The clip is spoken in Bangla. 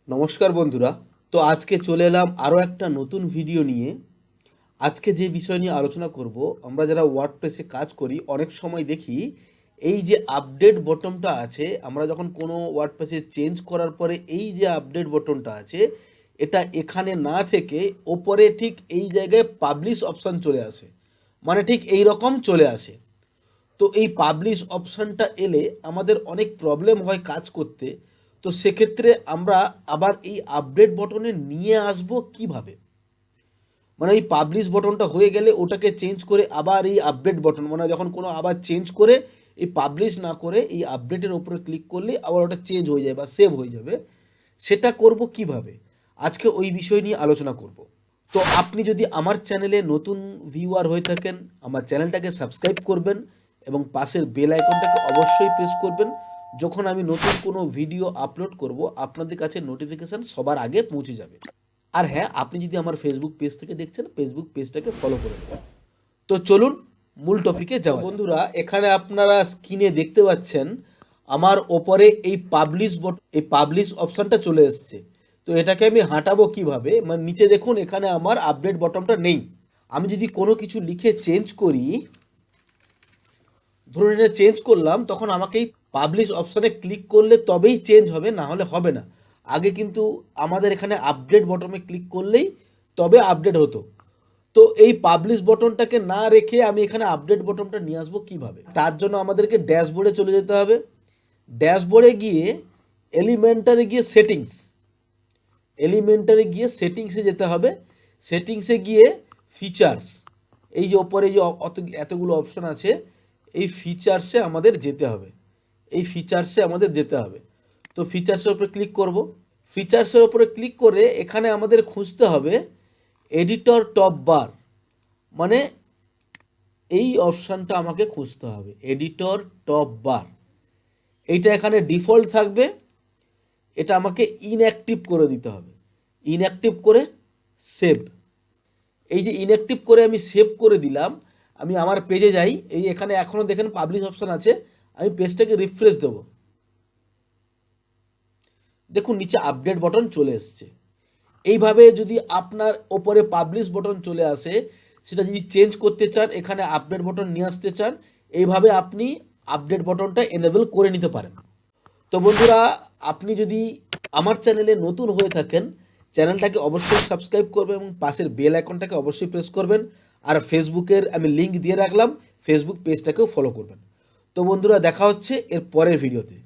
নমস্কার বন্ধুরা। তো আজকে চলে এলাম আরও একটা নতুন ভিডিও নিয়ে। আজকে যে বিষয় নিয়ে আলোচনা করব, আমরা যারা ওয়ার্ডপ্রেসে কাজ করি অনেক সময় দেখি এই যে আপডেট বটনটা আছে, আমরা যখন কোনো ওয়ার্ডপ্রেসে চেঞ্জ করার পরে এই যে আপডেট বটনটা আছে, এটা এখানে না থেকে ওপরে ঠিক এই জায়গায় পাবলিশ অপশান চলে আসে, মানে ঠিক এই রকম চলে আসে। তো এই পাবলিশ অপশানটা এলে আমাদের অনেক প্রবলেম হয় কাজ করতে। তো সেক্ষেত্রে আমরা আবার এই আপডেট বটনে নিয়ে আসব কিভাবে? মানে এই পাবলিশ বটনটা হয়ে গেলে ওটাকে চেঞ্জ করে আবার এই আপডেট বটন, মানে যখন কোনো আবার চেঞ্জ করে এই পাবলিশ না করে এই আপডেটের ওপরে ক্লিক করলে আবার ওটা চেঞ্জ হয়ে যায় বা সেভ হয়ে যাবে, সেটা করব কিভাবে? আজকে ওই বিষয় নিয়ে আলোচনা করব। তো আপনি যদি আমার চ্যানেলে নতুন ভিউয়ার হয়ে থাকেন, আমার চ্যানেলটাকে সাবস্ক্রাইব করবেন এবং পাশের বেল আইকনটাকে অবশ্যই প্রেস করবেন। যখন আমি নতুন কোনো ভিডিও আপলোড করব আপনাদের কাছে নোটিফিকেশান সবার আগে পৌঁছে যাবে। আর হ্যাঁ, আপনি যদি আমার ফেসবুক পেজ থেকে দেখছেন, ফেসবুক পেজটাকে ফলো করে নেবেন। তো চলুন মূল টপিকে যাও বন্ধুরা। এখানে আপনারা স্ক্রিনে দেখতে পাচ্ছেন আমার ওপরে এই পাবলিশ অপশানটা চলে এসছে। তো এটাকে আমি হাঁটাবো কিভাবে? মানে নিচে দেখুন, এখানে আমার আপডেট বটনটা নেই। আমি যদি কোনো কিছু লিখে চেঞ্জ করি, ধরুন এটা চেঞ্জ করলাম, তখন আমাকে এই পাবলিশ অপশানে ক্লিক করলে তবেই চেঞ্জ হবে, না হলে হবে না। আগে কিন্তু আমাদের এখানে আপডেট বটনে ক্লিক করলেই তবে আপডেট হতো। তো এই পাবলিশ বটনটাকে না রেখে আমি এখানে আপডেট বটনটা নিয়ে আসবো কীভাবে? তার জন্য আমাদেরকে ড্যাশবোর্ডে চলে যেতে হবে। ড্যাশবোর্ডে গিয়ে এলিমেন্টারে গিয়ে সেটিংসে যেতে হবে। সেটিংসে গিয়ে ফিচার্স, এই যে ওপরে যে এতগুলো অপশন আছে, এই ফিচার্সে আমাদের যেতে হবে। তো ফিচার্সের উপরে ক্লিক করব। ফিচার্সের উপরে ক্লিক করে এখানে আমাদের খুঁজতে হবে এডিটর টপ বার, মানে এই অপশানটা আমাকে খুঁজতে হবে, এডিটর টপ বার। এইটা এখানে ডিফল্ট থাকবে, এটা আমাকে ইনঅ্যাক্টিভ করে দিতে হবে। ইনঅ্যাক্টিভ করে সেভ। এই যে ইনঅ্যাক্টিভ করে আমি সেভ করে দিলাম। আমি আমার পেজে যাই, এই এখানে এখনও দেখেন পাবলিশ অপশান আছে। আমি পেজটাকে রিফ্রেশ দেবো, দেখুন নিচে আপডেট বটন চলে এসছে। এইভাবে যদি আপনার ওপরে পাবলিশ বটন চলে আসে, সেটা যদি চেঞ্জ করতে চান, এখানে আপডেট বটন নিয়ে আসতে চান, এইভাবে আপনি আপডেট বটনটা এনেবল করে নিতে পারেন। তো বন্ধুরা, আপনি যদি আমার চ্যানেলে নতুন হয়ে থাকেন, চ্যানেলটাকে অবশ্যই সাবস্ক্রাইব করবেন এবং পাশের বেল আইকনটাকে অবশ্যই প্রেস করবেন। আর ফেসবুকের আমি লিঙ্ক দিয়ে রাখলাম, ফেসবুক পেজটাকেও ফলো করবেন। তো বন্ধুরা, দেখা হচ্ছে এর পরের ভিডিওতে।